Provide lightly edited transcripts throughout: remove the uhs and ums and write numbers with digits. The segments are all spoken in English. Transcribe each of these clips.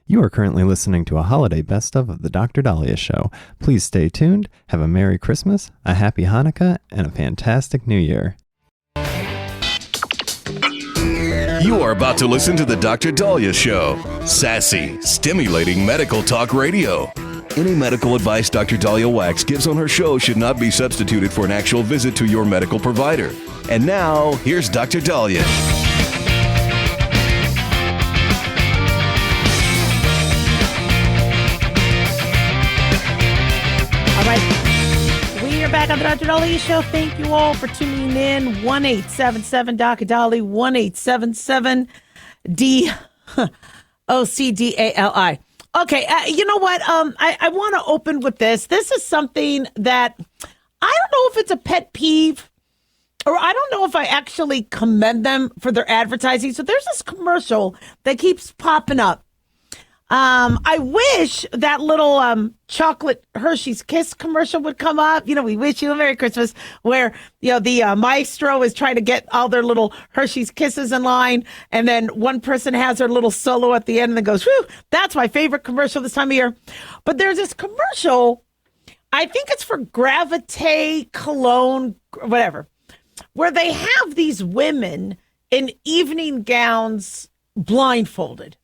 You are currently listening to a holiday best of the Dr. Dahlia Show. Please stay tuned, have a Merry Christmas, a Happy Hanukkah, and a fantastic New Year. You are about to listen to the Dr. Dahlia Show. Sassy, stimulating medical talk radio. Any medical advice Dr. Dahlia Wax gives on her show should not be substituted for an actual visit to your medical provider. And now, here's Dr. Dahlia. Back on the Dr. Dahlia Show. Thank you all for tuning in. 1-877 Dr. Dahlia, 1-877-DOCDALI. Okay, you know what? I want to open with this. This is something that I don't know if it's a pet peeve, or I don't know if I actually commend them for their advertising. So there's this commercial that keeps popping up. I wish that little chocolate Hershey's Kiss commercial would come up. You know, we wish you a Merry Christmas, where, you know, the maestro is trying to get all their little Hershey's Kisses in line, and then one person has their little solo at the end and then goes, whew, that's my favorite commercial this time of year. But there's this commercial, I think it's for Gravite Cologne, whatever, where they have these women in evening gowns blindfolded.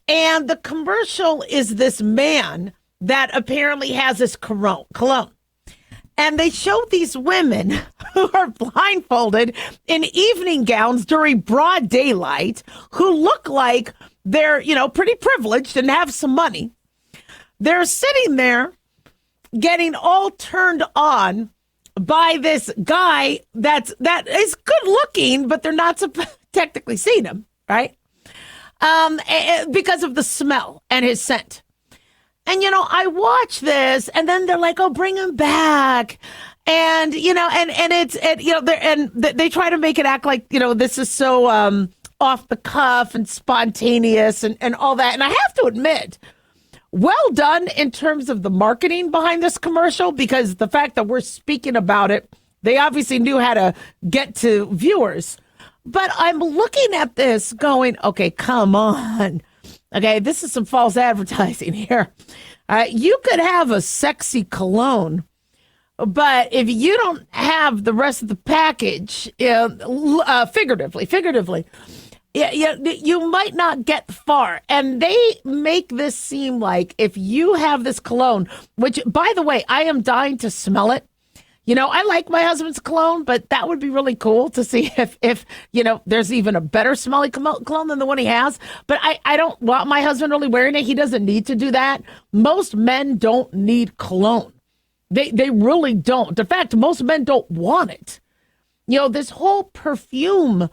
And the commercial is this man that apparently has this cologne. And they show these women who are blindfolded in evening gowns during broad daylight, who look like they're, you know, pretty privileged and have some money. They're sitting there getting all turned on by this guy that is good looking, but they're not technically seeing him, right? Because of the smell and his scent. And, you know, I watch this and then they're like, oh, bring him back. And, you know, and it's, you know, they try to make it act like, you know, this is so off the cuff and spontaneous and all that. And I have to admit, well done in terms of the marketing behind this commercial, because the fact that we're speaking about it, they obviously knew how to get to viewers. But I'm looking at this going, okay, come on. Okay, this is some false advertising here. You could have a sexy cologne, but if you don't have the rest of the package, figuratively, you might not get far. And they make this seem like if you have this cologne, which, by the way, I am dying to smell it. You know, I like my husband's cologne, but that would be really cool to see if you know, there's even a better smelling cologne than the one he has. But I don't want my husband really wearing it. He doesn't need to do that. Most men don't need cologne. They really don't. In fact, most men don't want it. You know, this whole perfume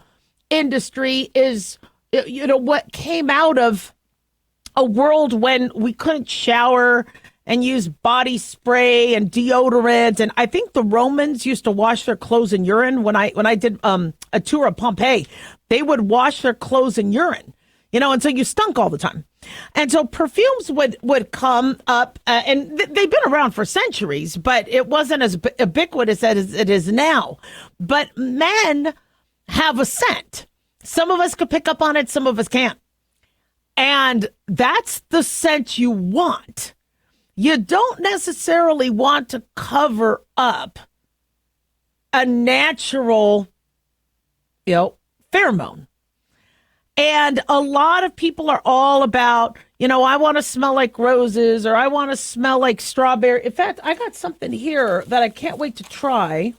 industry is, you know, what came out of a world when we couldn't shower and use body spray and deodorant. And I think the Romans used to wash their clothes in urine. When I did a tour of Pompeii, they would wash their clothes in urine, you know, and so you stunk all the time. And so perfumes would come up, and they've been around for centuries, but it wasn't as ubiquitous as it is now. But men have a scent. Some of us could pick up on it, some of us can't. And that's the scent you want. You don't necessarily want to cover up a natural, you know, pheromone. And a lot of people are all about, you know, I want to smell like roses, or I want to smell like strawberry. In fact, I got something here that I can't wait to try.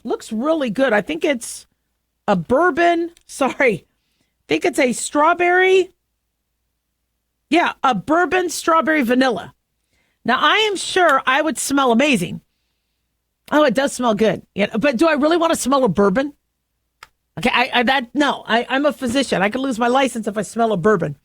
Looks really good. I think it's a bourbon. Sorry. I think it's a strawberry. Yeah, a bourbon strawberry vanilla. Now, I am sure I would smell amazing. Oh, it does smell good. Yeah, but do I really want to smell a bourbon? Okay, I'm a physician. I could lose my license if I smell a bourbon.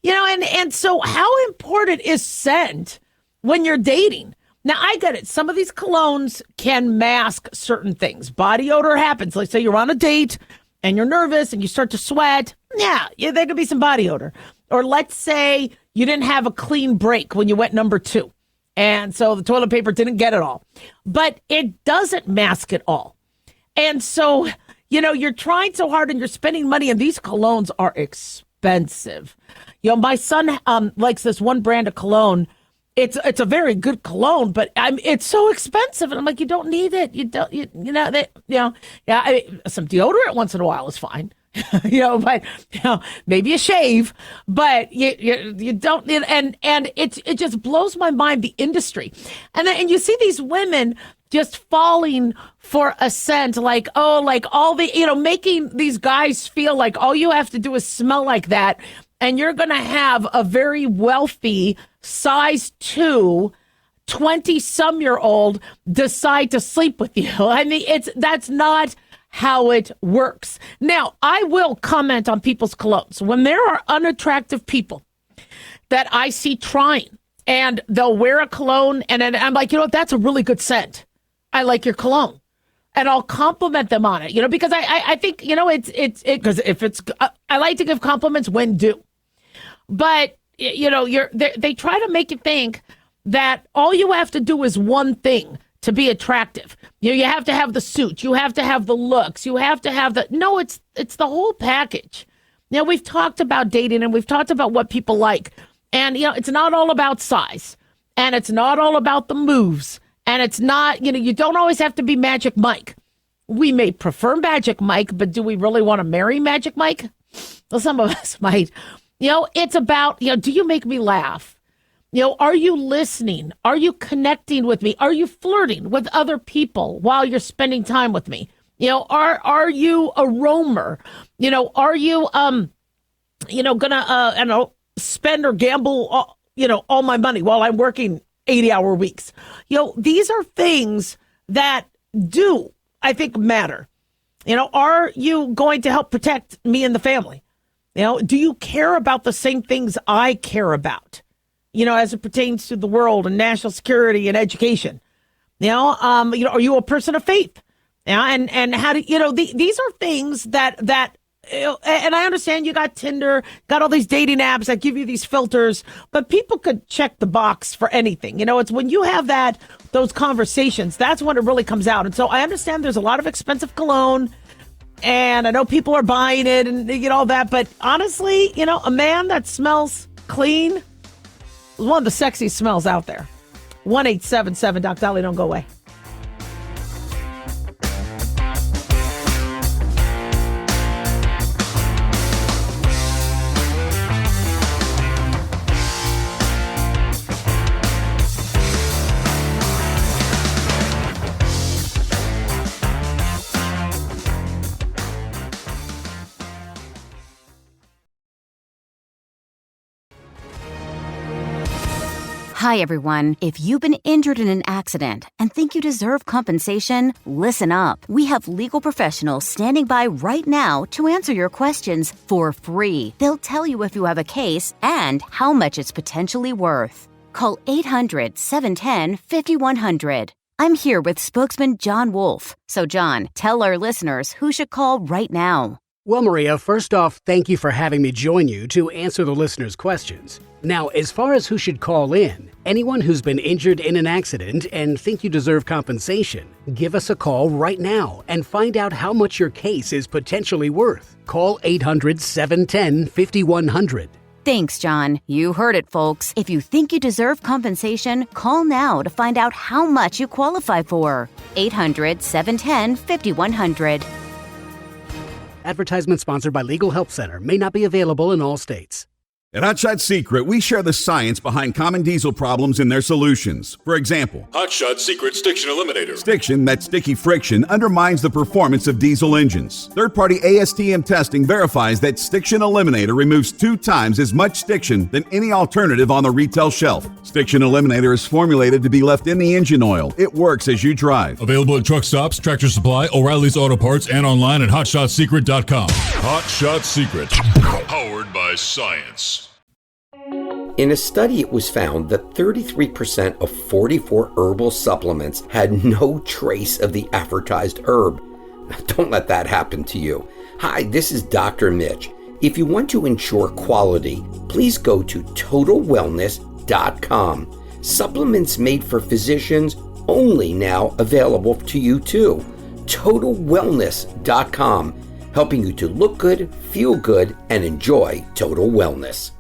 You know, and so how important is scent when you're dating? Now, I get it. Some of these colognes can mask certain things. Body odor happens. Let's say you're on a date and you're nervous and you start to sweat. Yeah, there could be some body odor. Or let's say you didn't have a clean break when you went number 2. And so the toilet paper didn't get it all. But it doesn't mask it all. And so, you know, you're trying so hard and you're spending money, and these colognes are expensive. expensive. My son likes this one brand of cologne. It's a very good cologne, but it's so expensive, and I'm like, you don't need it. You don't, some deodorant once in a while is fine, but maybe a shave, but you don't need. And it just blows my mind, the industry, and you see these women just falling for a scent, like all the making these guys feel like all you have to do is smell like that, and you're gonna have a very wealthy size 2, 20-some-year-old decide to sleep with you. I mean, that's not how it works. Now, I will comment on people's colognes. When there are unattractive people that I see trying, and they'll wear a cologne, and then I'm like, that's a really good scent. I like your cologne. And I'll compliment them on it, because I think, because if it's, I like to give compliments when due. But they try to make you think that all you have to do is one thing to be attractive. You have to have the suit, you have to have the looks, you have to have no, it's the whole package. We've talked about dating, and we've talked about what people like, and it's not all about size, and it's not all about the moves, and it's not, you don't always have to be Magic Mike. We may prefer Magic Mike, but do we really want to marry Magic Mike? Well, some of us might. It's about, do you make me laugh? Are you listening? Are you connecting with me? Are you flirting with other people while you're spending time with me? Are you a roamer? Are you, gonna, spend or gamble, all my money while I'm working 80-hour weeks? These are things that do, I think, matter. Are you going to help protect me and the family? Do you care about the same things I care about, as it pertains to the world and national security and education? Are you a person of faith? And how do, these are things that, and I understand you got Tinder, got all these dating apps that give you these filters, but people could check the box for anything. It's when you have those conversations, that's when it really comes out. And so I understand there's a lot of expensive cologne, and I know people are buying it and they get all that. But honestly, a man that smells clean is one of the sexiest smells out there. 1-877 Doc Dolly, don't go away. Hi, everyone. If you've been injured in an accident and think you deserve compensation, listen up. We have legal professionals standing by right now to answer your questions for free. They'll tell you if you have a case and how much it's potentially worth. Call 800-710-5100. I'm here with spokesman John Wolf. So, John, tell our listeners who should call right now. Well, Maria, first off, thank you for having me join you to answer the listeners' questions. Now, as far as who should call in, anyone who's been injured in an accident and think you deserve compensation, give us a call right now and find out how much your case is potentially worth. Call 800-710-5100. Thanks, John. You heard it, folks. If you think you deserve compensation, call now to find out how much you qualify for. 800-710-5100. Advertisement sponsored by Legal Help Center. May not be available in all states. At Hot Shot Secret, we share the science behind common diesel problems and their solutions. For example, Hot Shot Secret Stiction Eliminator. Stiction, that sticky friction, undermines the performance of diesel engines. Third-party ASTM testing verifies that Stiction Eliminator removes 2 times as much stiction than any alternative on the retail shelf. Stiction Eliminator is formulated to be left in the engine oil. It works as you drive. Available at truck stops, Tractor Supply, O'Reilly's Auto Parts, and online at HotShotSecret.com. Hot Shot Secret. Powered by science. In a study, it was found that 33% of 44 herbal supplements had no trace of the advertised herb. Don't let that happen to you. Hi, this is Dr. Mitch. If you want to ensure quality, please go to TotalWellness.com. Supplements made for physicians only now available to you too. TotalWellness.com. helping you to look good, feel good, and enjoy total wellness.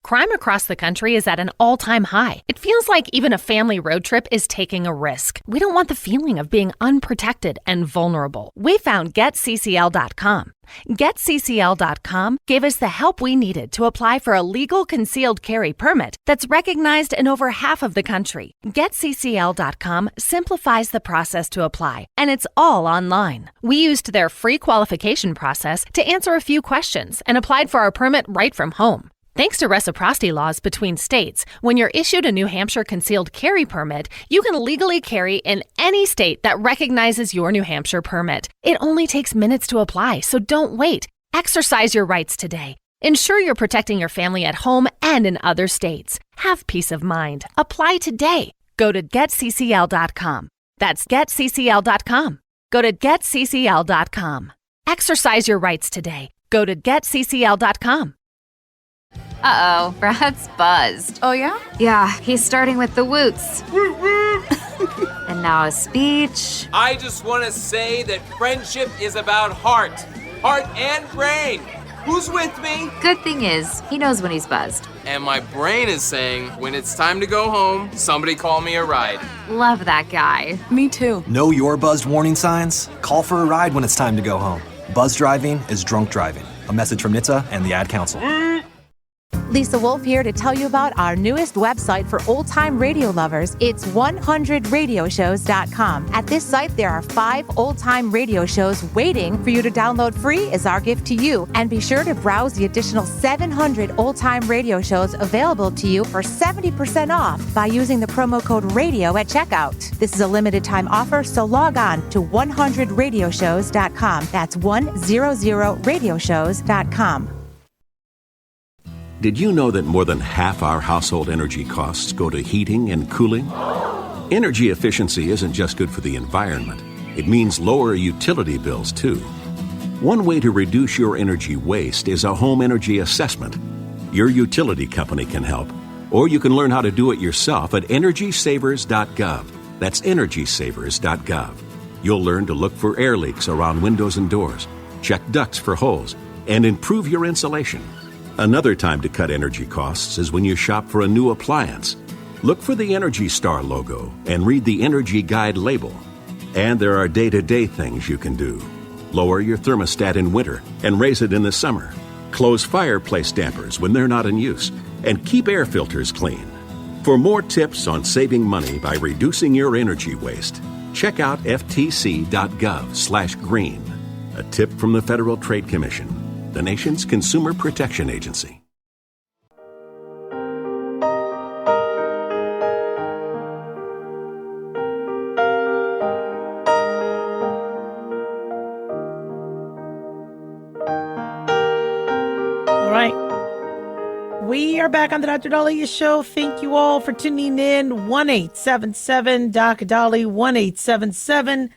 Crime across the country is at an all-time high. It feels like even a family road trip is taking a risk. We don't want the feeling of being unprotected and vulnerable. We found GetCCL.com. GetCCL.com gave us the help we needed to apply for a legal concealed carry permit that's recognized in over half of the country. GetCCL.com simplifies the process to apply, and it's all online. We used their free qualification process to answer a few questions and applied for our permit right from home. Thanks to reciprocity laws between states, when you're issued a New Hampshire concealed carry permit, you can legally carry in any state that recognizes your New Hampshire permit. It only takes minutes to apply, so don't wait. Exercise your rights today. Ensure you're protecting your family at home and in other states. Have peace of mind. Apply today. Go to GetCCL.com. That's GetCCL.com. Go to GetCCL.com. Exercise your rights today. Go to GetCCL.com. Uh-oh, Brad's buzzed. Oh, yeah? Yeah, he's starting with the woots. And now a speech. I just want to say that friendship is about heart and brain. Who's with me? Good thing is, he knows when he's buzzed. And my brain is saying, when it's time to go home, somebody call me a ride. Love that guy. Me too. Know your buzzed warning signs? Call for a ride when it's time to go home. Buzz driving is drunk driving. A message from NHTSA and the Ad Council. Lisa Wolf here to tell you about our newest website for old-time radio lovers. It's 100radioshows.com. At this site, there are 5 old-time radio shows waiting for you to download free as our gift to you. And be sure to browse the additional 700 old-time radio shows available to you for 70% off by using the promo code RADIO at checkout. This is a limited-time offer, so log on to 100radioshows.com. That's 100radioshows.com. Did you know that more than half our household energy costs go to heating and cooling? Energy efficiency isn't just good for the environment. It means lower utility bills, too. One way to reduce your energy waste is a home energy assessment. Your utility company can help, or you can learn how to do it yourself at EnergySavers.gov. That's EnergySavers.gov. You'll learn to look for air leaks around windows and doors, check ducts for holes, and improve your insulation. Another time to cut energy costs is when you shop for a new appliance. Look for the Energy Star logo and read the Energy Guide label. And there are day-to-day things you can do. Lower your thermostat in winter and raise it in the summer. Close fireplace dampers when they're not in use. And keep air filters clean. For more tips on saving money by reducing your energy waste, check out ftc.gov/green. A tip from the Federal Trade Commission, the nation's consumer protection agency. All right. We are back on the Dr. Daliah Show. Thank you all for tuning in. 1-877-Doc-Dolly, 1-877-DOCDALI.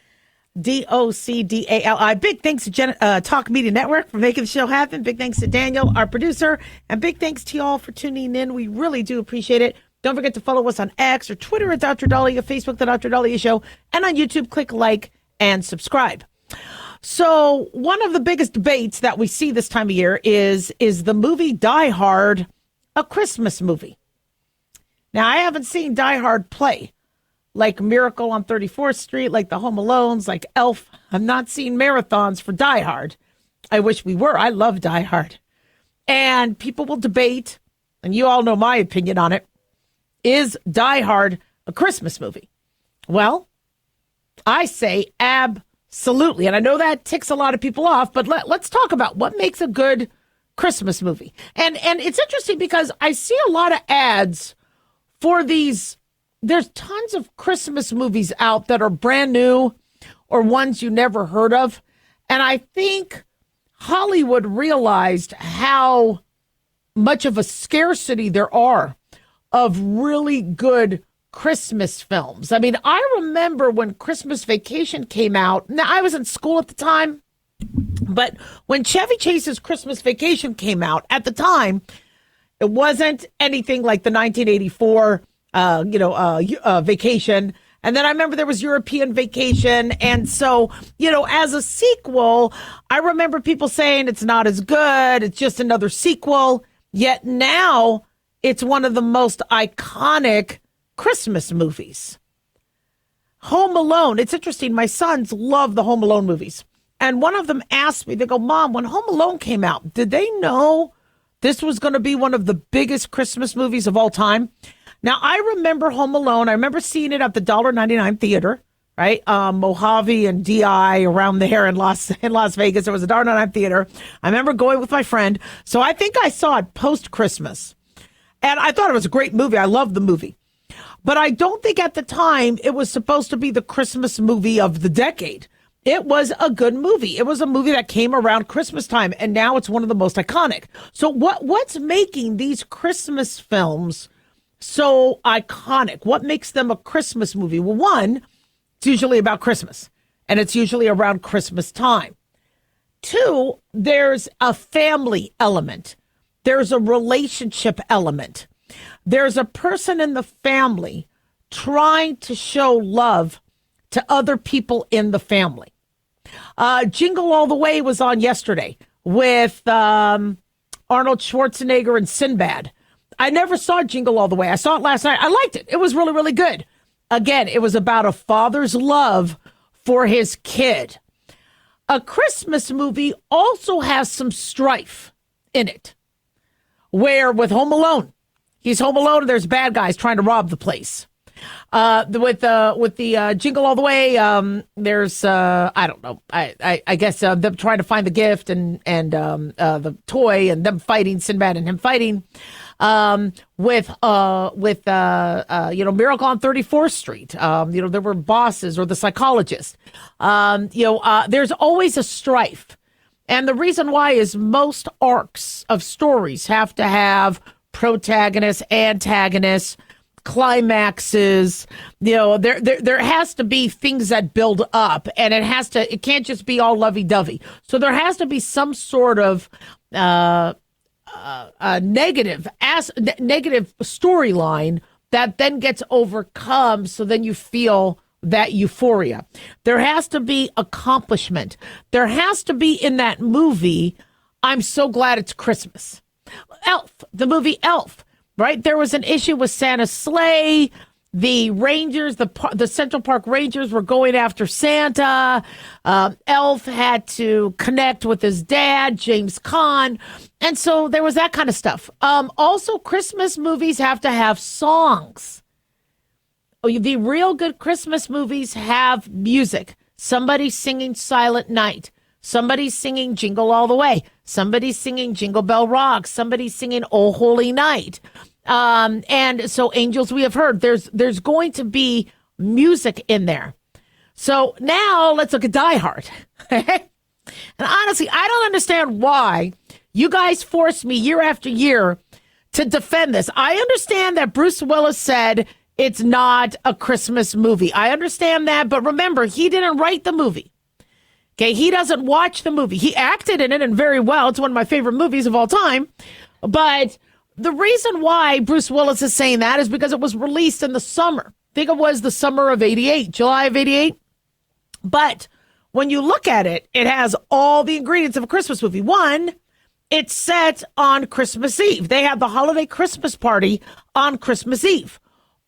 Big thanks to Talk Media Network for making the show happen. Big thanks to Daniel, our producer. And big thanks to y'all for tuning in. We really do appreciate it. Don't forget to follow us on X or Twitter at Dr. Daliah, Facebook, The Dr. Daliah Show, and on YouTube, click like and subscribe. So one of the biggest debates that we see this time of year is the movie Die Hard a Christmas movie? Now, I haven't seen Die Hard play like Miracle on 34th Street, like the Home Alones, like Elf. I've not seen marathons for Die Hard. I wish we were. I love Die Hard. And people will debate, and you all know my opinion on it. Is Die Hard a Christmas movie? Well, I say absolutely. And I know that ticks a lot of people off, but let's talk about what makes a good Christmas movie. And it's interesting because I see a lot of ads for these. There's tons of Christmas movies out that are brand new or ones you never heard of. And I think Hollywood realized how much of a scarcity there are of really good Christmas films. I mean, I remember when Christmas Vacation came out. Now, I was in school at the time, but when Chevy Chase's Christmas Vacation came out at the time, it wasn't anything like the 1984 Vacation. And then I remember there was European Vacation. And so, as a sequel, I remember people saying it's not as good. It's just another sequel. Yet now it's one of the most iconic Christmas movies. Home Alone. It's interesting. My sons love the Home Alone movies. And one of them asked me, they go, Mom, when Home Alone came out, did they know this was going to be one of the biggest Christmas movies of all time? Now, I remember Home Alone. I remember seeing it at the $1.99 theater, right? Mojave and DI around there in Las Vegas. There was a $1.99 theater. I remember going with my friend. So I think I saw it post-Christmas. And I thought it was a great movie. I loved the movie. But I don't think at the time it was supposed to be the Christmas movie of the decade. It was a good movie. It was a movie that came around Christmas time, and now it's one of the most iconic. So what's making these Christmas films so iconic? What makes them a Christmas movie? Well, one, it's usually about Christmas, and it's usually around Christmas time. Two, there's a family element. There's a relationship element. There's a person in the family trying to show love to other people in the family. Jingle All the Way was on yesterday with Arnold Schwarzenegger and Sinbad. I never saw Jingle All the Way. I saw it last night. I liked it. It was really, really good. Again, it was about a father's love for his kid. A Christmas movie also has some strife in it, where with Home Alone, he's home alone and there's bad guys trying to rob the place. With the Jingle All the Way, there's I don't know. I guess them trying to find the gift and the toy and them fighting, Sinbad and him fighting. With Miracle on 34th Street. There were bosses or the psychologist. There's always a strife. And the reason why is most arcs of stories have to have protagonists, antagonists, climaxes. There has to be things that build up, and it can't just be all lovey-dovey. So there has to be some sort of negative storyline that then gets overcome, so then you feel that euphoria. There has to be accomplishment. There has to be in that movie, I'm so glad it's Christmas. Elf, the movie Elf, right? There was an issue with Santa's sleigh. The Rangers, the Central Park Rangers were going after Santa. Elf had to connect with his dad, James Caan. And so there was that kind of stuff. Also, Christmas movies have to have songs. The real good Christmas movies have music. Somebody singing Silent Night. Somebody's singing Jingle All the Way. Somebody's singing Jingle Bell Rock. Somebody's singing Oh Holy Night. And so Angels We Have Heard. There's going to be music in there. So now let's look at Die Hard. And honestly, I don't understand why you guys force me year after year to defend this. I understand that Bruce Willis said it's not a Christmas movie. I understand that. But remember, he didn't write the movie. Okay, he doesn't watch the movie. He acted in it and very well. It's one of my favorite movies of all time. But the reason why Bruce Willis is saying that is because it was released in the summer. I think it was the summer of 88, July of 88. But when you look at it, it has all the ingredients of a Christmas movie. One, it's set on Christmas Eve. They have the holiday Christmas party on Christmas Eve.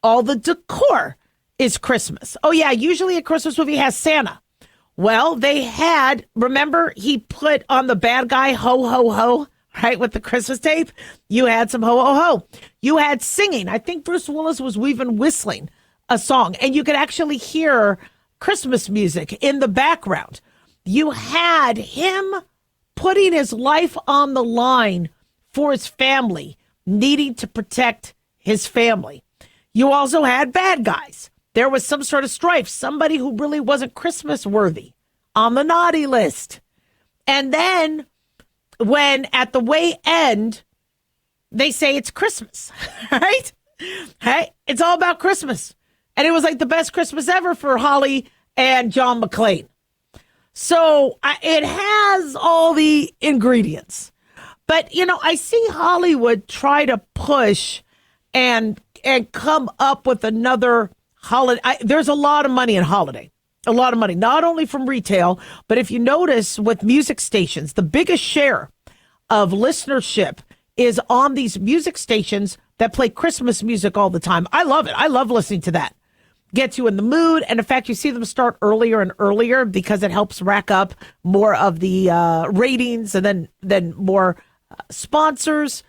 All the decor is Christmas. Oh, yeah, usually a Christmas movie has Santa. Well, they had, remember, he put on the bad guy, ho, ho, ho, right, with the Christmas tape. You had some ho, ho, ho. You had singing. I think Bruce Willis was even whistling a song, and you could actually hear Christmas music in the background. You had him putting his life on the line for his family, needing to protect his family. You also had bad guys. There was some sort of strife, somebody who really wasn't Christmas worthy on the naughty list. And then when at the way end, they say it's Christmas, right? Hey, it's all about Christmas. And it was like the best Christmas ever for Holly and John McClane. So it has all the ingredients. But, I see Hollywood try to push and come up with another there's a lot of money in holiday. A lot of money, not only from retail, but if you notice with music stations, the biggest share of listenership is on these music stations that play Christmas music all the time. I love it. I love listening to that. Gets you in the mood. And in fact, you see them start earlier and earlier because it helps rack up more of the ratings and then more sponsors.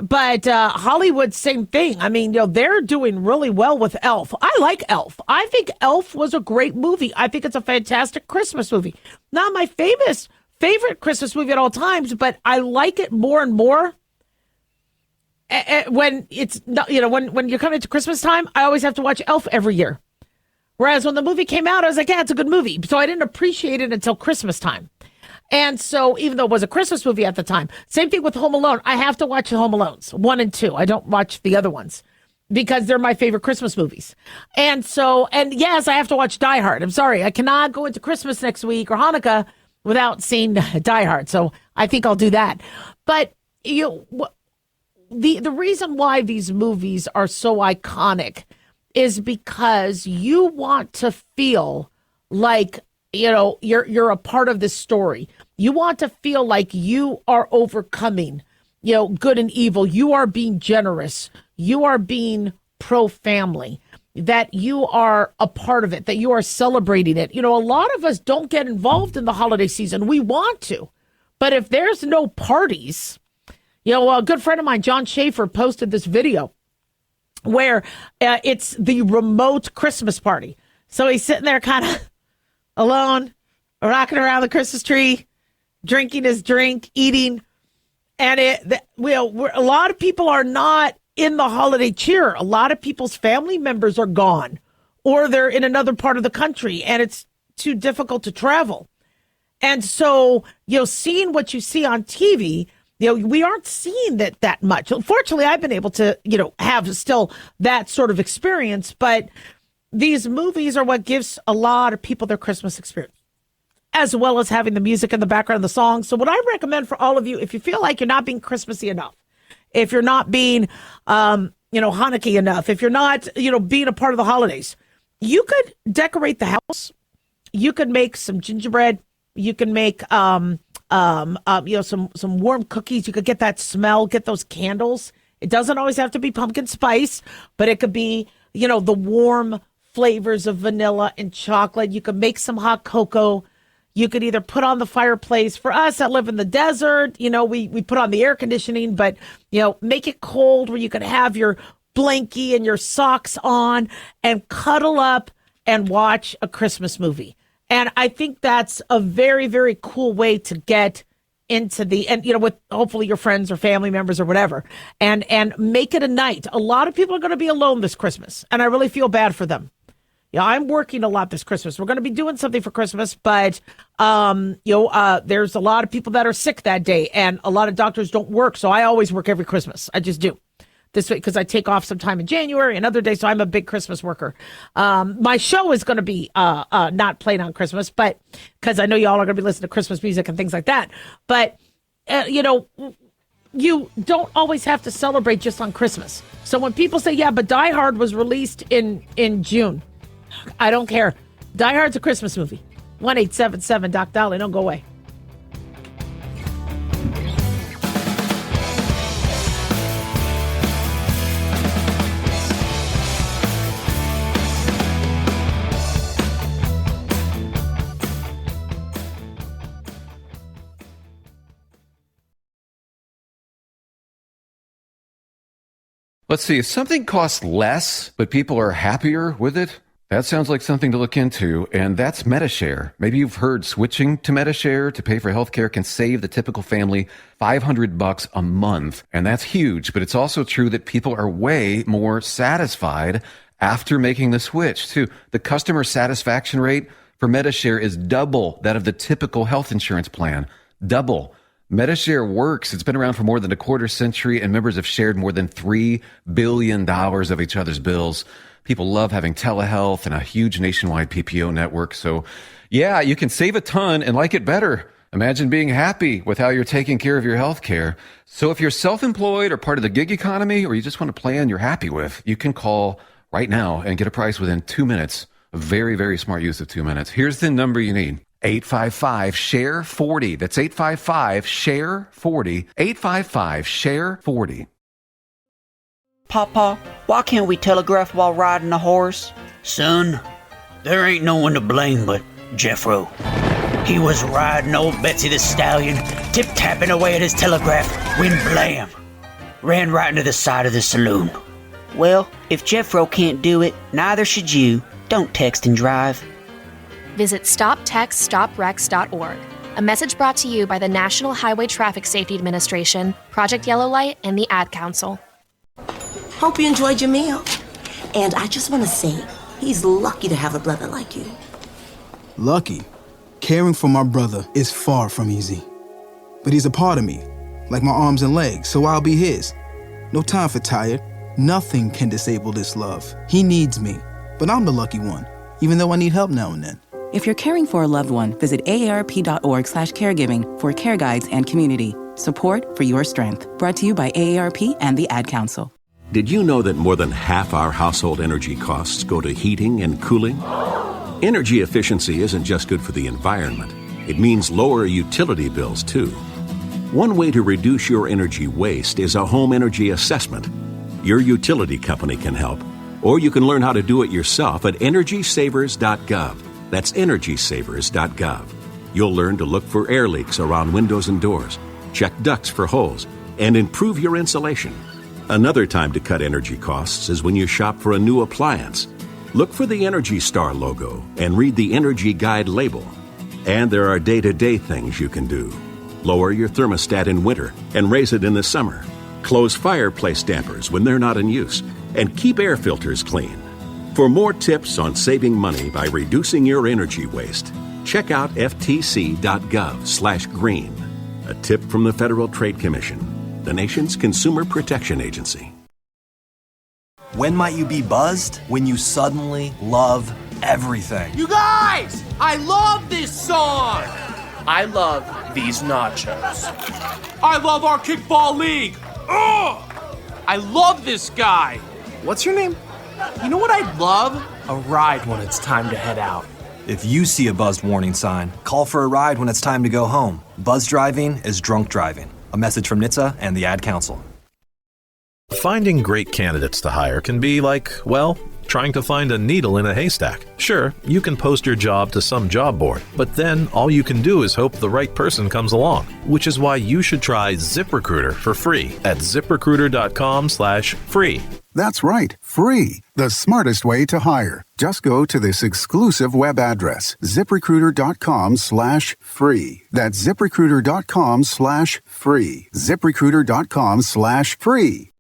But Hollywood, same thing. I mean, they're doing really well with Elf. I like Elf. I think Elf was a great movie. I think it's a fantastic Christmas movie. Not my favorite Christmas movie at all times, but I like it more and more. When it's when you're coming to Christmas time, I always have to watch Elf every year. Whereas when the movie came out, I was like, yeah, it's a good movie. So I didn't appreciate it until Christmas time. And so even though it was a Christmas movie at the time, same thing with Home Alone. I have to watch the Home Alones 1 and 2. I don't watch the other ones because they're my favorite Christmas movies. And yes, I have to watch Die Hard. I'm sorry. I cannot go into Christmas next week or Hanukkah without seeing Die Hard. So I think I'll do that. But the reason why these movies are so iconic is because you want to feel like, you're a part of this story. You want to feel like you are overcoming, good and evil. You are being generous. You are being pro-family, that you are a part of it, that you are celebrating it. A lot of us don't get involved in the holiday season. We want to, but if there's no parties, a good friend of mine, John Schaefer, posted this video where it's the remote Christmas party. So he's sitting there kind of alone, rocking around the Christmas tree, drinking his drink, eating. And a lot of people are not in the holiday cheer. A lot of people's family members are gone, or they're in another part of the country and it's too difficult to travel. And so, seeing what you see on TV, we aren't seeing that much. Fortunately, I've been able to, have still that sort of experience, but these movies are what gives a lot of people their Christmas experience, as well as having the music in the background, the songs. So what I recommend for all of you, if you feel like you're not being Christmassy enough, if you're not being, Hanukkah enough, if you're not, being a part of the holidays, you could decorate the house. You could make some gingerbread. You can make, some warm cookies. You could get that smell, get those candles. It doesn't always have to be pumpkin spice, but it could be, the warm flavors of vanilla and chocolate. You could make some hot cocoa. You could either put on the fireplace. For us that live in the desert, we put on the air conditioning, but, make it cold where you could have your blankie and your socks on and cuddle up and watch a Christmas movie. And I think that's a very, very cool way to get into with hopefully your friends or family members or whatever, and make it a night. A lot of people are going to be alone this Christmas, and I really feel bad for them. I'm working a lot this Christmas. We're going to be doing something for Christmas, but there's a lot of people that are sick that day, and a lot of doctors don't work. So I always work every Christmas. I just do. This week because I take off sometime in January and other days, so I'm a big Christmas worker. My show is going to be not playing on Christmas, but because I know y'all are going to be listening to Christmas music and things like that. But you don't always have to celebrate just on Christmas. So when people say, "Yeah, but Die Hard was released in June," I don't care. Die Hard's a Christmas movie. 1-877 Dolly. Don't go away. Let's see, if something costs less, but people are happier with it, that sounds like something to look into, and that's Medi-Share. Maybe you've heard switching to Medi-Share to pay for healthcare can save the typical family $500 a month, and that's huge, but it's also true that people are way more satisfied after making the switch, too. The customer satisfaction rate for Medi-Share is double that of the typical health insurance plan. Double. Medi-Share works. It's been around for more than a quarter century, and members have shared more than $3 billion of each other's bills. People love having telehealth and a huge nationwide PPO network. So, yeah, you can save a ton and like it better. Imagine being happy with how you're taking care of your health care. So if you're self-employed or part of the gig economy, or you just want a plan you're happy with, you can call right now and get a price within 2 minutes. A very, very smart use of 2 minutes. Here's the number you need. 855-SHARE-40. That's 855-SHARE-40. 855-SHARE-40. Papa, why can't we telegraph while riding a horse? Son, there ain't no one to blame but Jeffro. He was riding old Betsy the Stallion, tip-tapping away at his telegraph, when blam! Ran right into the side of the saloon. Well, if Jeffro can't do it, neither should you. Don't text and drive. Visit StopTextStopWrecks.org. A message brought to you by the National Highway Traffic Safety Administration, Project Yellow Light, and the Ad Council. Hope you enjoyed your meal. And I just want to say, he's lucky to have a brother like you. Lucky? Caring for my brother is far from easy. But he's a part of me, like my arms and legs, so I'll be his. No time for tired. Nothing can disable this love. He needs me, but I'm the lucky one, even though I need help now and then. If you're caring for a loved one, visit aarp.org/caregiving for care guides and community. Support for your strength. Brought to you by AARP and the Ad Council. Did you know that more than half our household energy costs go to heating and cooling? Energy efficiency isn't just good for the environment. It means lower utility bills, too. One way to reduce your energy waste is a home energy assessment. Your utility company can help, or you can learn how to do it yourself at EnergySavers.gov. That's EnergySavers.gov. You'll learn to look for air leaks around windows and doors, check ducts for holes, and improve your insulation. Another time to cut energy costs is when you shop for a new appliance. Look for the Energy Star logo and read the Energy Guide label. And there are day-to-day things you can do. Lower your thermostat in winter and raise it in the summer. Close fireplace dampers when they're not in use. And keep air filters clean. For more tips on saving money by reducing your energy waste, check out ftc.gov/green. A tip from the Federal Trade Commission, the nation's consumer protection agency. When might you be buzzed? When you suddenly love everything. You guys, I love this song. I love these nachos. I love our kickball league. Ugh! I love this guy. What's your name? You know what I'd love? A ride when it's time to head out. If you see a buzzed warning sign, call for a ride when it's time to go home. Buzz driving is drunk driving. A message from NHTSA and the Ad Council. Finding great candidates to hire can be like, well, trying to find a needle in a haystack. Sure, you can post your job to some job board, but then all you can do is hope the right person comes along, which is why you should try ZipRecruiter for free at ZipRecruiter.com/free. That's right, free. The smartest way to hire. Just go to this exclusive web address, ZipRecruiter.com/free. That's ZipRecruiter.com/free. ZipRecruiter.com/free.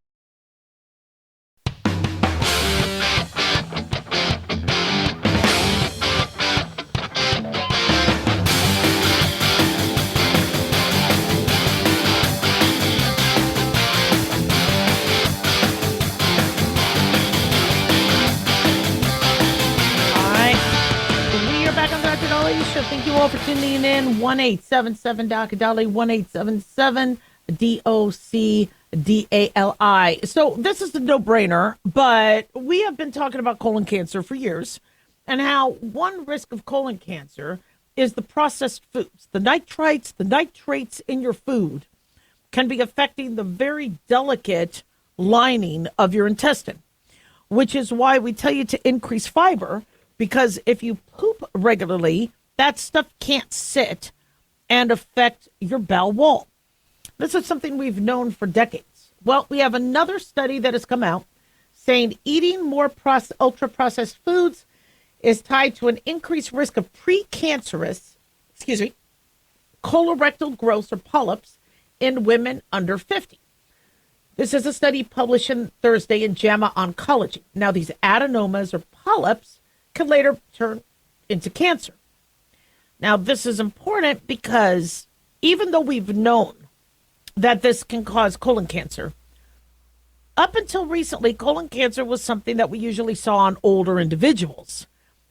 Thank you all for tuning in. 1-877-DOC-DALI, 1-877-DOC-DALI. So this is a no-brainer, but we have been talking about colon cancer for years and how one risk of colon cancer is the processed foods. The nitrites, the nitrates in your food can be affecting the very delicate lining of your intestine, which is why we tell you to increase fiber, because if you poop regularly, that stuff can't sit and affect your bowel wall. This is something we've known for decades. Well, we have another study that has come out saying eating more ultra-processed foods is tied to an increased risk of precancerous, colorectal growths or polyps in women under 50. This is a study published on Thursday in JAMA Oncology. Now, these adenomas or polyps can later turn into cancer. Now, this is important because even though we've known that this can cause colon cancer, up until recently, colon cancer was something that we usually saw on older individuals.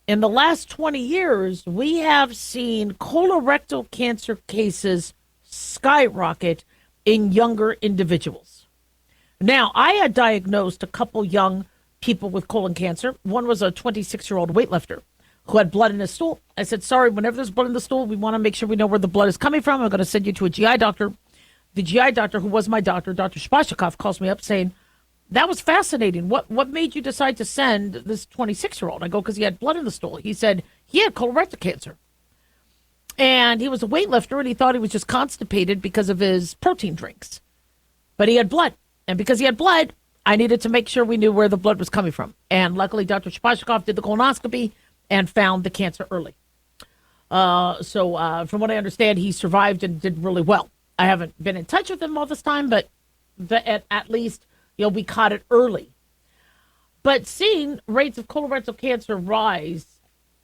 In the last 20 years, we have seen colorectal cancer cases skyrocket in younger individuals. Now, I had diagnosed a couple young people with colon cancer. One was a 26-year-old weightlifter who had blood in his stool. I said, sorry, whenever there's blood in the stool, we want to make sure we know where the blood is coming from. I'm going to send you to a GI doctor. The GI doctor, who was my doctor, Dr. Spashikov, calls me up saying, that was fascinating. What made you decide to send this 26-year-old? I go, because he had blood in the stool. He said he had colorectal cancer. And he was a weightlifter, and he thought he was just constipated because of his protein drinks. But he had blood. And because he had blood, I needed to make sure we knew where the blood was coming from. And luckily, Dr. Spashikov did the colonoscopy and found the cancer early. So from what I understand, he survived and did really well. I haven't been in touch with him all this time, but at least we caught it early. But seeing rates of colorectal cancer rise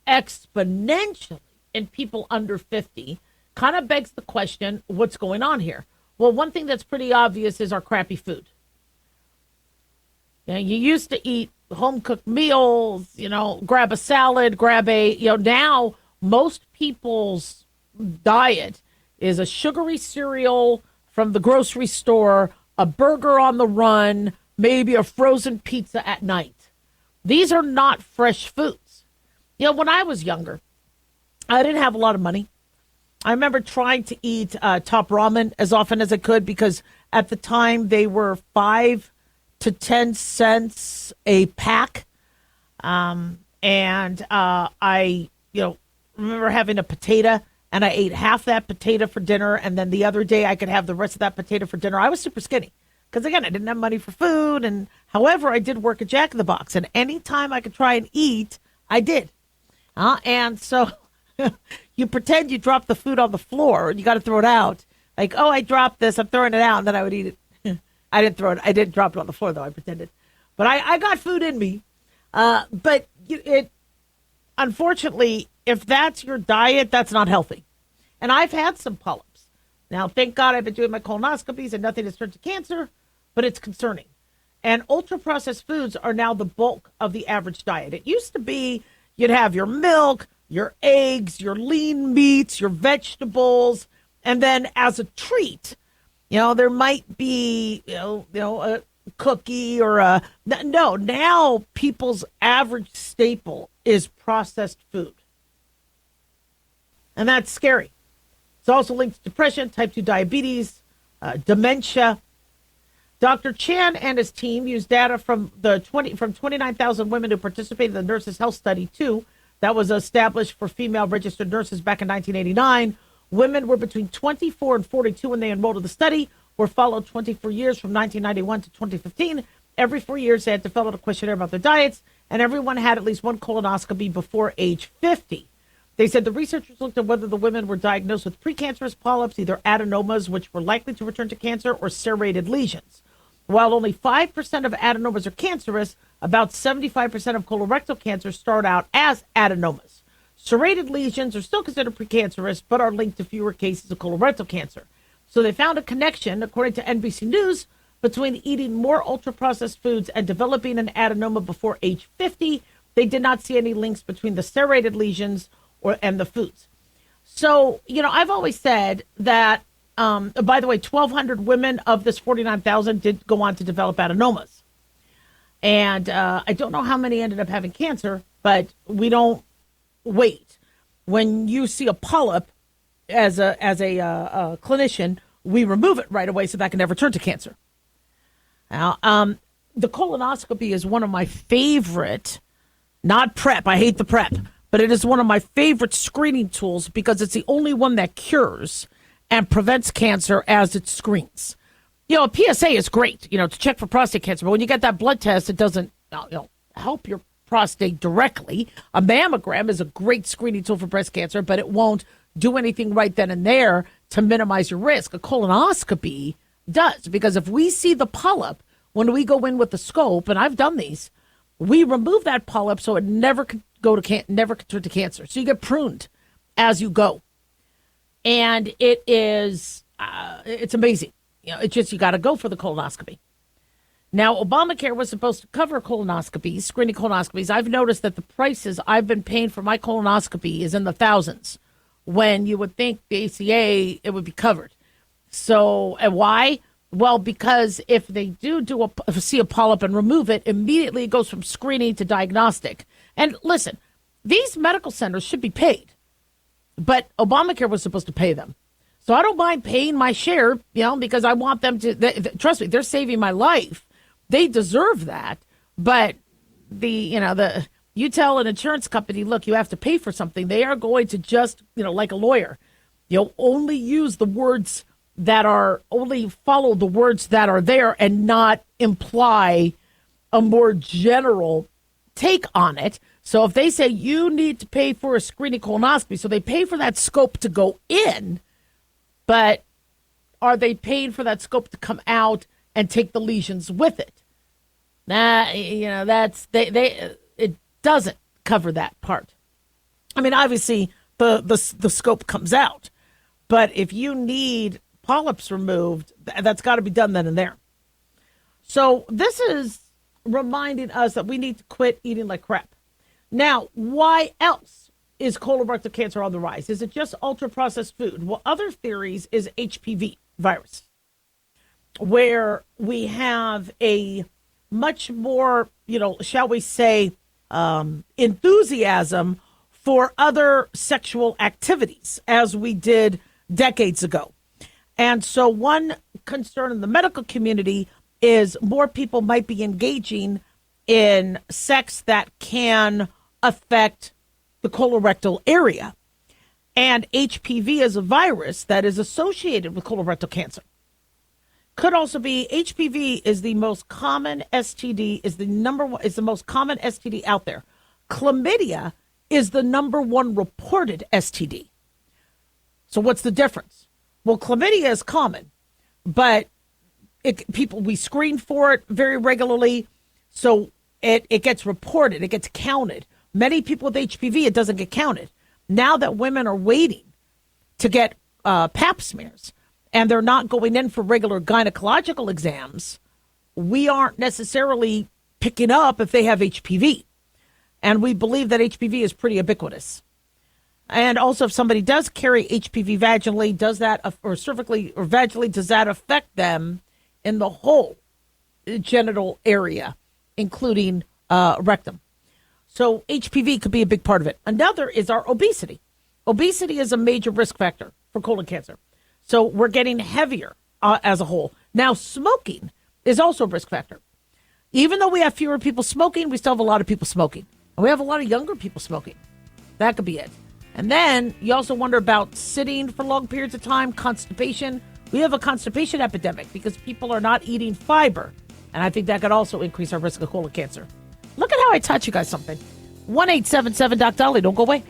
exponentially in people under 50 kind of begs the question, what's going on here? Well, one thing that's pretty obvious is our crappy food. You used to eat home-cooked meals, grab a salad, now most people's diet is a sugary cereal from the grocery store, a burger on the run, maybe a frozen pizza at night. These are not fresh foods. When I was younger, I didn't have a lot of money. I remember trying to eat Top Ramen as often as I could because at the time they were 5 to 10 cents a pack. I remember having a potato, and I ate half that potato for dinner, and then the other day I could have the rest of that potato for dinner. I was super skinny because, again, I didn't have money for food. And however, I did work at Jack in the Box, and anytime I could try and eat, I did. And so you pretend you dropped the food on the floor, and you got to throw it out. Like, oh, I dropped this, I'm throwing it out, and then I would eat it. I didn't throw it. I didn't drop it on the floor, though. I pretended. But I got food in me. But unfortunately, if that's your diet, that's not healthy. And I've had some polyps. Now, thank God I've been doing my colonoscopies and nothing has turned to cancer, but it's concerning. And ultra-processed foods are now the bulk of the average diet. It used to be you'd have your milk, your eggs, your lean meats, your vegetables, and then as a treat, there might be, a cookie or a... No, now people's average staple is processed food. And that's scary. It's also linked to depression, type 2 diabetes, dementia. Dr. Chan and his team used data from 29,000 women who participated in the Nurses' Health Study 2 that was established for female registered nurses back in 1989. Women were between 24 and 42 when they enrolled in the study, were followed 24 years from 1991 to 2015. Every 4 years, they had to fill out a questionnaire about their diets, and everyone had at least one colonoscopy before age 50. They said the researchers looked at whether the women were diagnosed with precancerous polyps, either adenomas, which were likely to return to cancer, or serrated lesions. While only 5% of adenomas are cancerous, about 75% of colorectal cancers start out as adenomas. Serrated lesions are still considered precancerous, but are linked to fewer cases of colorectal cancer. So they found a connection, according to NBC News, between eating more ultra-processed foods and developing an adenoma before age 50. They did not see any links between the serrated lesions and the foods. So, I've always said that, by the way, 1,200 women of this 49,000 did go on to develop adenomas. And I don't know how many ended up having cancer, but we don't wait. When you see a polyp as a clinician, we remove it right away so that can never turn to cancer. Now, the colonoscopy is one of my favorite, not PrEP, I hate the PrEP, but it is one of my favorite screening tools because it's the only one that cures and prevents cancer as it screens. A PSA is great, to check for prostate cancer, but when you get that blood test, it doesn't help your prostate directly. A mammogram is a great screening tool for breast cancer, but it won't do anything right then and there to minimize your risk. A colonoscopy does, because if we see the polyp when we go in with the scope, and I've done these, we remove that polyp so it never could never could turn to cancer. So you get pruned as you go, and it is it's amazing. It's just you got to go for the colonoscopy. Now, Obamacare was supposed to cover colonoscopies, screening colonoscopies. I've noticed that the prices I've been paying for my colonoscopy is in the thousands, when you would think the ACA, it would be covered. So, and why? Well, because if they see a polyp and remove it, immediately it goes from screening to diagnostic. And listen, these medical centers should be paid, but Obamacare was supposed to pay them. So I don't mind paying my share, because I want them to, trust me, they're saving my life. They deserve that. But you tell an insurance company, look, you have to pay for something. They are going to just, like a lawyer, only use the words only follow the words that are there and not imply a more general take on it. So if they say you need to pay for a screening colonoscopy, so they pay for that scope to go in, but are they paying for that scope to come out and take the lesions with it? It doesn't cover that part. I mean, obviously the scope comes out, but if you need polyps removed, that's got to be done then and there. So this is reminding us that we need to quit eating like crap. Now, why else is colorectal cancer on the rise? Is it just ultra-processed food? Well, other theories is HPV virus, where we have a much more, shall we say, enthusiasm for other sexual activities as we did decades ago. And so one concern in the medical community is more people might be engaging in sex that can affect the colorectal area. And HPV is a virus that is associated with colorectal cancer. Could also be HPV is the most common STD, is the most common STD out there. Chlamydia is the number one reported STD. So what's the difference? Well, chlamydia is common, but we screen for it very regularly, so it gets reported, it gets counted. Many people with HPV, it doesn't get counted. Now that women are waiting to get pap smears and they're not going in for regular gynecological exams, we aren't necessarily picking up if they have HPV. And we believe that HPV is pretty ubiquitous. And also, if somebody does carry HPV vaginally, or cervically or vaginally, does that affect them in the whole genital area, including rectum? So HPV could be a big part of it. Another is our obesity. Obesity is a major risk factor for colon cancer. So we're getting heavier as a whole. Now, smoking is also a risk factor. Even though we have fewer people smoking, we still have a lot of people smoking. And we have a lot of younger people smoking. That could be it. And then you also wonder about sitting for long periods of time, constipation. We have a constipation epidemic because people are not eating fiber. And I think that could also increase our risk of colon cancer. Look at how I taught you guys something. 1-877-Doc-Dolly. Don't go away.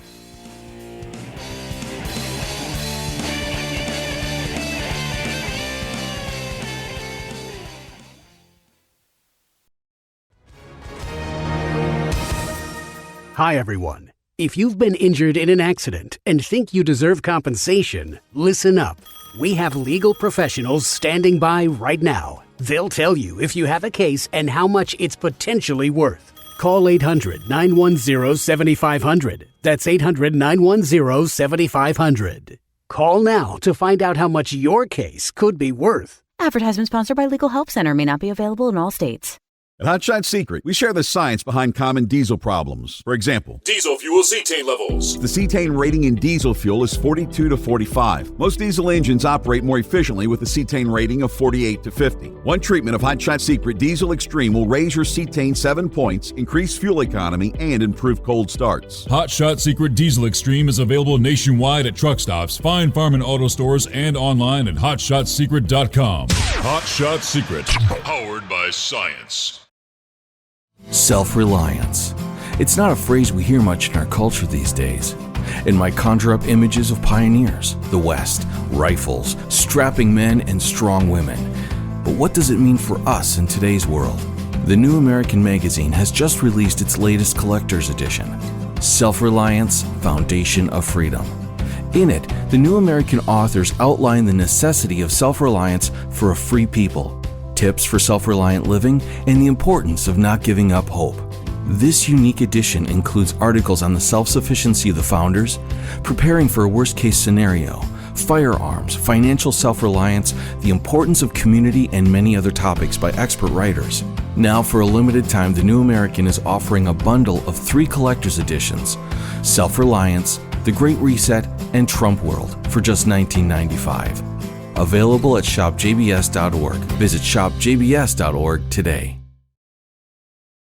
Hi, everyone. If you've been injured in an accident and think you deserve compensation, listen up. We have legal professionals standing by right now. They'll tell you if you have a case and how much it's potentially worth. Call 800-910-7500. That's 800-910-7500. Call now to find out how much your case could be worth. Advertisement sponsored by Legal Help Center. May not be available in all states. At Hot Shot Secret, we share the science behind common diesel problems. For example, diesel fuel cetane levels. The cetane rating in diesel fuel is 42 to 45. Most diesel engines operate more efficiently with a cetane rating of 48 to 50. One treatment of Hot Shot Secret Diesel Extreme will raise your cetane 7 points, increase fuel economy, and improve cold starts. Hot Shot Secret Diesel Extreme is available nationwide at truck stops, fine farm and auto stores, and online at hotshotsecret.com. Hot Shot Secret, powered by science. Self-reliance. It's not a phrase we hear much in our culture these days. It might conjure up images of pioneers, the West, rifles, strapping men, and strong women. But what does it mean for us in today's world? The New American Magazine has just released its latest collector's edition, Self-Reliance, Foundation of Freedom. In it, the New American authors outline the necessity of self-reliance for a free people, tips for self-reliant living, and the importance of not giving up hope. This unique edition includes articles on the self-sufficiency of the founders, preparing for a worst-case scenario, firearms, financial self-reliance, the importance of community, and many other topics by expert writers. Now, for a limited time, The New American is offering a bundle of 3 collector's editions: Self-Reliance, The Great Reset, and Trump World for just $19.95. Available at shopjbs.org. Visit shopjbs.org today.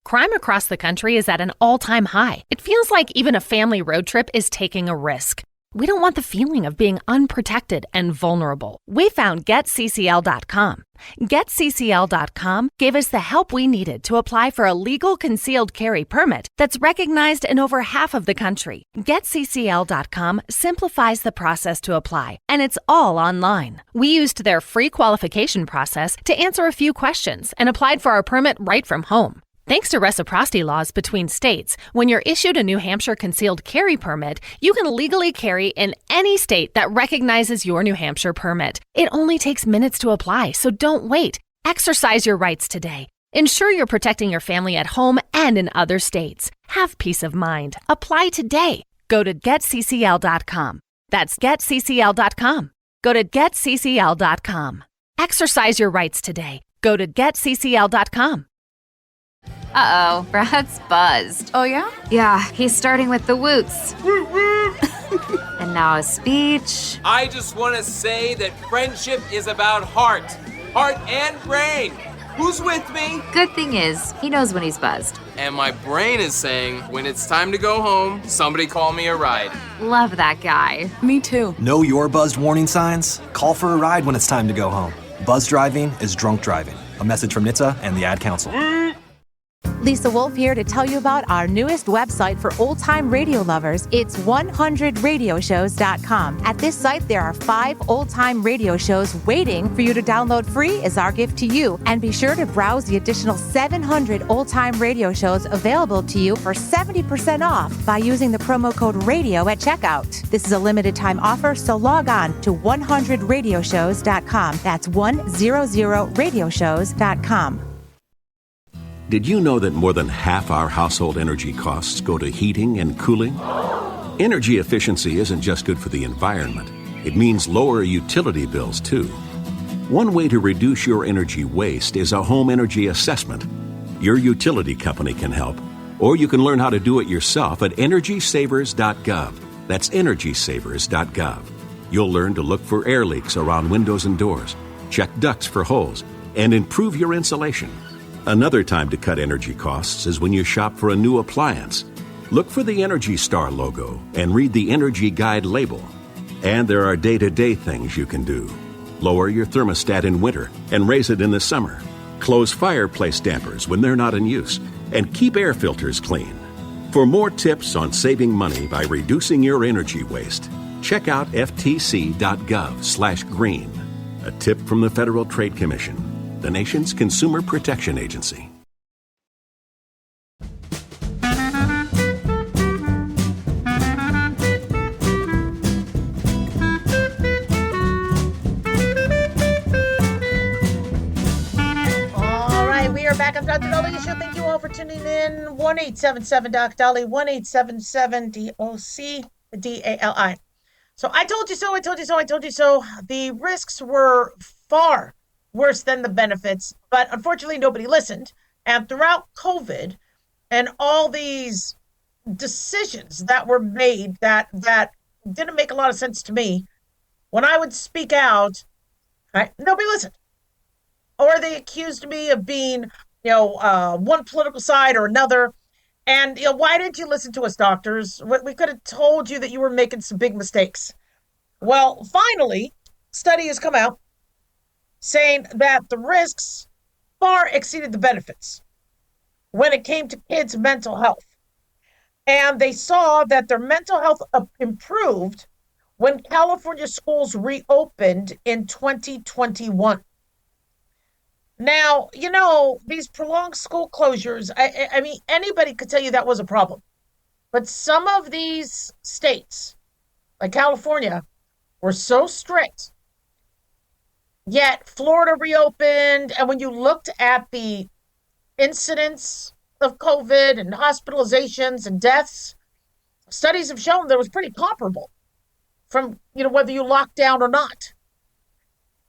Crime across the country is at an all-time high. It feels like even a family road trip is taking a risk. We don't want the feeling of being unprotected and vulnerable. We found GetCCL.com. GetCCL.com gave us the help we needed to apply for a legal concealed carry permit that's recognized in over half of the country. GetCCL.com simplifies the process to apply, and it's all online. We used their free qualification process to answer a few questions and applied for our permit right from home. Thanks to reciprocity laws between states, when you're issued a New Hampshire concealed carry permit, you can legally carry in any state that recognizes your New Hampshire permit. It only takes minutes to apply, so don't wait. Exercise your rights today. Ensure you're protecting your family at home and in other states. Have peace of mind. Apply today. Go to GetCCL.com. That's GetCCL.com. Go to GetCCL.com. Exercise your rights today. Go to GetCCL.com. Uh-oh, Brad's buzzed. Oh, yeah? Yeah, he's starting with the woots. And now a speech. I just want to say that friendship is about heart and brain. Who's with me? Good thing is, he knows when he's buzzed. And my brain is saying, when it's time to go home, somebody call me a ride. Love that guy. Me too. Know your buzzed warning signs? Call for a ride when it's time to go home. Buzz driving is drunk driving. A message from NHTSA and the Ad Council. Lisa Wolf here to tell you about our newest website for old-time radio lovers. It's 100radioshows.com. At this site, there are 5 old-time radio shows waiting for you to download free as our gift to you. And be sure to browse the additional 700 old-time radio shows available to you for 70% off by using the promo code RADIO at checkout. This is a limited-time offer, so log on to 100radioshows.com. That's 100radioshows.com. Did you know that more than half our household energy costs go to heating and cooling? Energy efficiency isn't just good for the environment. It means lower utility bills, too. One way to reduce your energy waste is a home energy assessment. Your utility company can help, or you can learn how to do it yourself at EnergySavers.gov. That's EnergySavers.gov. You'll learn to look for air leaks around windows and doors, check ducts for holes, and improve your insulation. Another time to cut energy costs is when you shop for a new appliance. Look for the Energy Star logo and read the Energy Guide label. And there are day-to-day things you can do. Lower your thermostat in winter and raise it in the summer. Close fireplace dampers when they're not in use. And keep air filters clean. For more tips on saving money by reducing your energy waste, check out ftc.gov/green. A tip from the Federal Trade Commission, the nation's consumer protection agency. All right, we are back on Dr. Dolly Show. Thank you all for tuning in. 1-877-DOC-DOLLY, 1-877-DOC-DALI. So I told you so, I told you so, I told you so. The risks were far worse than the benefits, but unfortunately nobody listened. And throughout COVID and all these decisions that were made that didn't make a lot of sense to me, when I would speak out, nobody listened. Or they accused me of being, one political side or another. And, why didn't you listen to us, doctors? We could have told you that you were making some big mistakes. Well, finally, study has come out saying that the risks far exceeded the benefits when it came to kids' mental health. And they saw that their mental health improved when California schools reopened in 2021. Now, these prolonged school closures, I mean, anybody could tell you that was a problem. But some of these states, like California, were so strict. Yet Florida reopened, and when you looked at the incidence of COVID and hospitalizations and deaths, studies have shown there was pretty comparable. from, whether you lock down or not.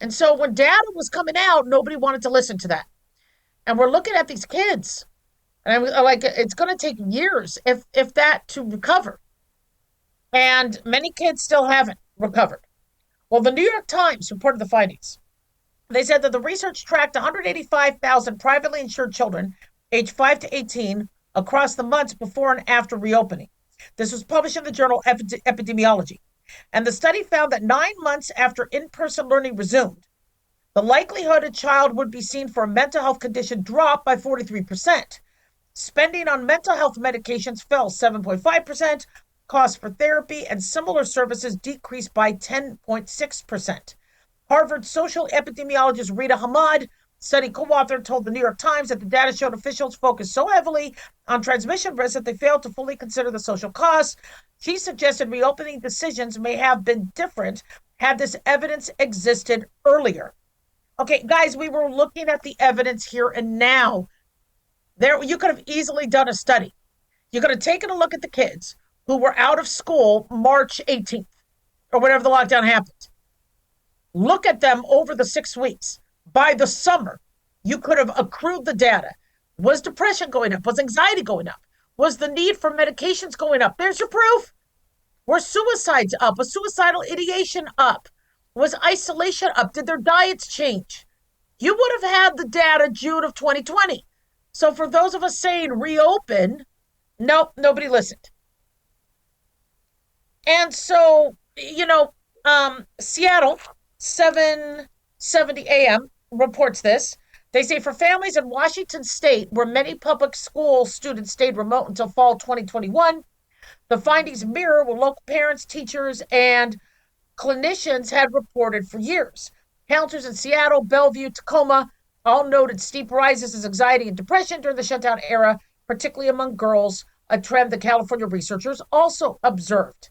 And so when data was coming out, nobody wanted to listen to that. And we're looking at these kids, and I'm like, it's going to take years, if that, to recover. And many kids still haven't recovered. Well, the New York Times reported the findings. They said that the research tracked 185,000 privately insured children aged 5 to 18 across the months before and after reopening. This was published in the journal Epidemiology. And the study found that 9 months after in-person learning resumed, the likelihood a child would be seen for a mental health condition dropped by 43%. Spending on mental health medications fell 7.5%. Costs for therapy and similar services decreased by 10.6%. Harvard social epidemiologist Rita Hamad, study co-author, told the New York Times that the data showed officials focused so heavily on transmission risk that they failed to fully consider the social costs. She suggested reopening decisions may have been different had this evidence existed earlier. Okay, guys, we were looking at the evidence here and now. There, you could have easily done a study. You could have taken a look at the kids who were out of school March 18th, or whenever the lockdown happened. Look at them over the 6 weeks. By the summer, you could have accrued the data. Was depression going up? Was anxiety going up? Was the need for medications going up? There's your proof. Were suicides up? Was suicidal ideation up? Was isolation up? Did their diets change? You would have had the data June of 2020. So for those of us saying reopen, nope, nobody listened. And so, Seattle, 7:70 a.m. reports this. They say for families in Washington state, where many public school students stayed remote until fall 2021, the findings mirror what local parents, teachers, and clinicians had reported for years. Counselors in Seattle, Bellevue, Tacoma all noted steep rises in anxiety and depression during the shutdown era, particularly among girls, a trend the California researchers also observed.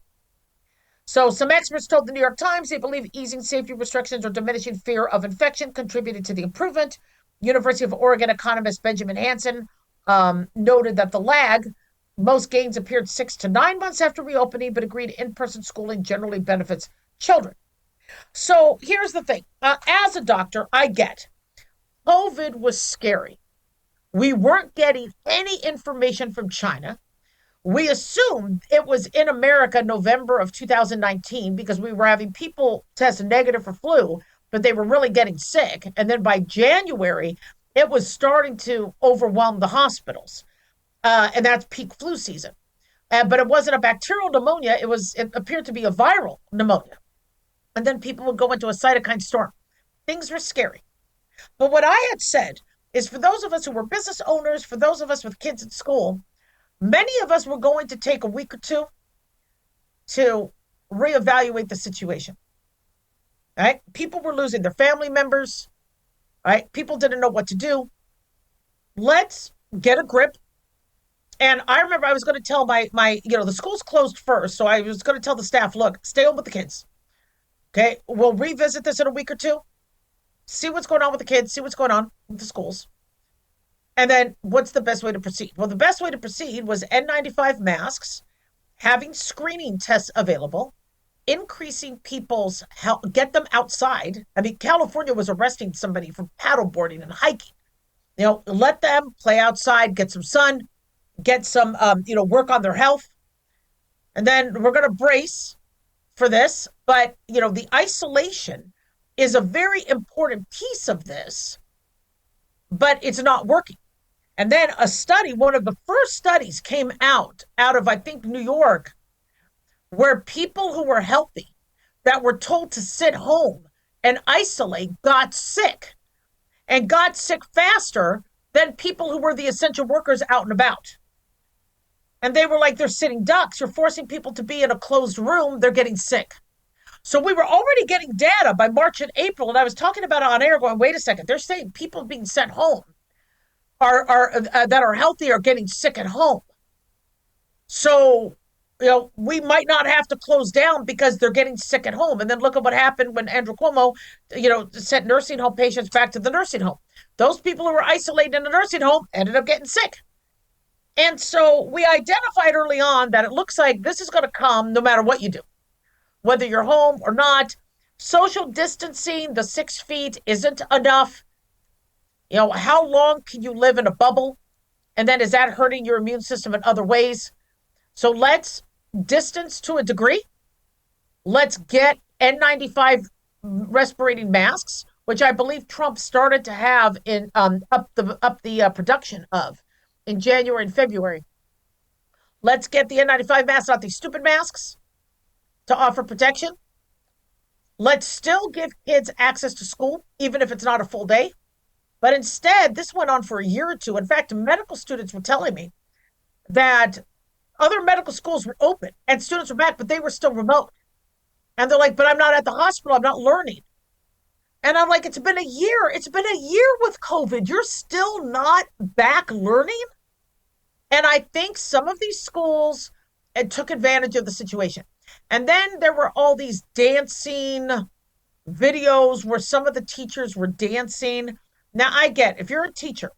So some experts told the New York Times they believe easing safety restrictions or diminishing fear of infection contributed to the improvement. University of Oregon economist Benjamin Hansen noted that the lag, most gains appeared 6 to 9 months after reopening, but agreed in-person schooling generally benefits children. So here's the thing. As a doctor, I get COVID was scary. We weren't getting any information from China. We assumed it was in America November of 2019 because we were having people test negative for flu, but they were really getting sick. And then by January, it was starting to overwhelm the hospitals. And that's peak flu season. But it wasn't a bacterial pneumonia. It appeared to be a viral pneumonia. And then people would go into a cytokine storm. Things were scary. But what I had said is for those of us who were business owners, for those of us with kids in school, many of us were going to take a week or two to reevaluate the situation. Right? People were losing their family members. Right? People didn't know what to do. Let's get a grip. And I remember I was going to tell my the schools closed first. So I was going to tell the staff, look, stay home with the kids. Okay. We'll revisit this in a week or two. See what's going on with the kids. See what's going on with the schools. And then what's the best way to proceed? Well, the best way to proceed was N95 masks, having screening tests available, increasing people's health, get them outside. I mean, California was arresting somebody for paddleboarding and hiking. Let them play outside, get some sun, get some, work on their health. And then we're going to brace for this. But, the isolation is a very important piece of this, but it's not working. And then a study, one of the first studies came out of, I think, New York, where people who were healthy that were told to sit home and isolate got sick and got sick faster than people who were the essential workers out and about. And they were like, they're sitting ducks. You're forcing people to be in a closed room. They're getting sick. So we were already getting data by March and April. And I was talking about it on air going, wait a second. They're saying people being sent home that are healthy are getting sick at home. So, we might not have to close down because they're getting sick at home. And then look at what happened when Andrew Cuomo, sent nursing home patients back to the nursing home. Those people who were isolated in the nursing home ended up getting sick. And so we identified early on that it looks like this is going to come no matter what you do. whether you're home or not. Social distancing, the 6 feet isn't enough. How long can you live in a bubble? And then is that hurting your immune system in other ways? So let's distance to a degree. Let's get N95 respirating masks, which I believe Trump started to have in up the production of in January and February. Let's get the N95 masks, not these stupid masks, to offer protection. Let's still give kids access to school, even if it's not a full day. But instead, this went on for a year or two. In fact, medical students were telling me that other medical schools were open and students were back, but they were still remote. And they're like, but I'm not at the hospital. I'm not learning. And I'm like, it's been a year. It's been a year with COVID. You're still not back learning? And I think some of these schools took advantage of the situation. And then there were all these dancing videos where some of the teachers were dancing. Now, I get, if you're a teacher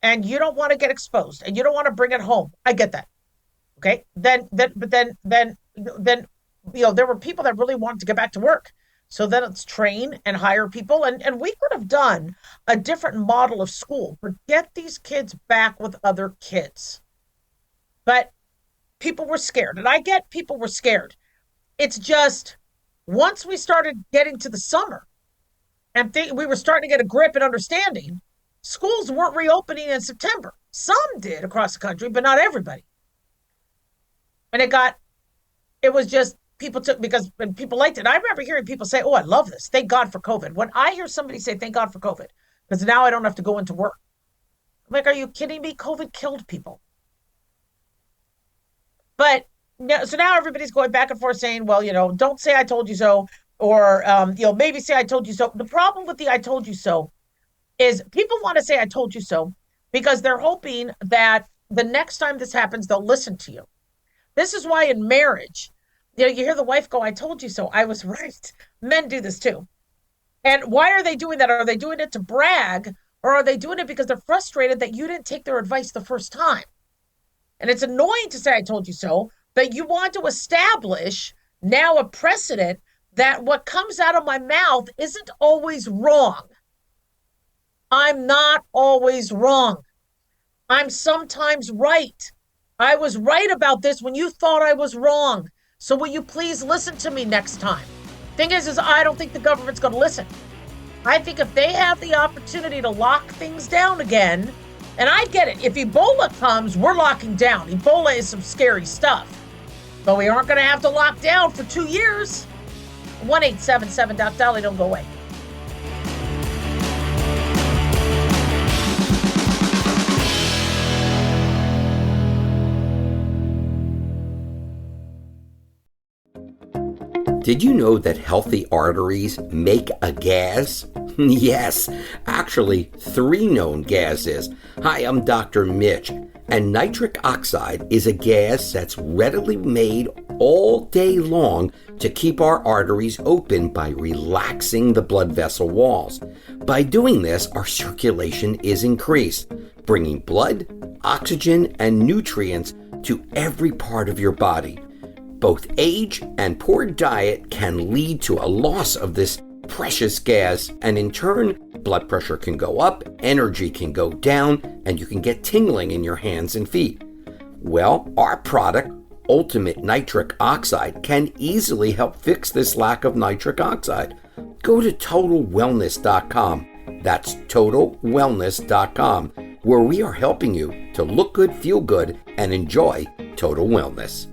and you don't want to get exposed and you don't want to bring it home, I get that. Okay? Then there were people that really wanted to get back to work. So then let's train and hire people. And we could have done a different model of school, but get these kids back with other kids. But people were scared. And I get people were scared. It's just once we started getting to the summer and we were starting to get a grip and understanding, schools weren't reopening in September. Some did across the country, but not everybody. And it was just, people took, because when people liked it, I remember hearing people say, oh, I love this. Thank God for COVID. When I hear somebody say, thank God for COVID, because now I don't have to go into work. I'm like, are you kidding me? COVID killed people. But so now everybody's going back and forth saying, well, don't say I told you so, or, maybe say I told you so. The problem with the I told you so is people want to say I told you so because they're hoping that the next time this happens, they'll listen to you. This is why in marriage, you hear the wife go, I told you so. I was right. Men do this too. And why are they doing that? Are they doing it to brag, or are they doing it because they're frustrated that you didn't take their advice the first time? And it's annoying to say I told you so, but you want to establish now a precedent that what comes out of my mouth isn't always wrong. I'm not always wrong. I'm sometimes right. I was right about this when you thought I was wrong. So will you please listen to me next time? Thing is I don't think the government's going to listen. I think if they have the opportunity to lock things down again, and I get it, if Ebola comes, we're locking down. Ebola is some scary stuff. But we aren't going to have to lock down for 2 years. 1-877-Dolly, don't go away. Did you know that healthy arteries make a gas? Yes, actually 3 known gases. Hi, I'm Dr. Mitch, and nitric oxide is a gas that's readily made all day long to keep our arteries open by relaxing the blood vessel walls. By doing this, our circulation is increased, bringing blood, oxygen, and nutrients to every part of your body. Both age and poor diet can lead to a loss of this precious gas, and in turn, blood pressure can go up, energy can go down, and you can get tingling in your hands and feet. Well, our product, Ultimate Nitric Oxide, can easily help fix this lack of nitric oxide. Go to TotalWellness.com. That's TotalWellness.com, where we are helping you to look good, feel good, and enjoy total wellness.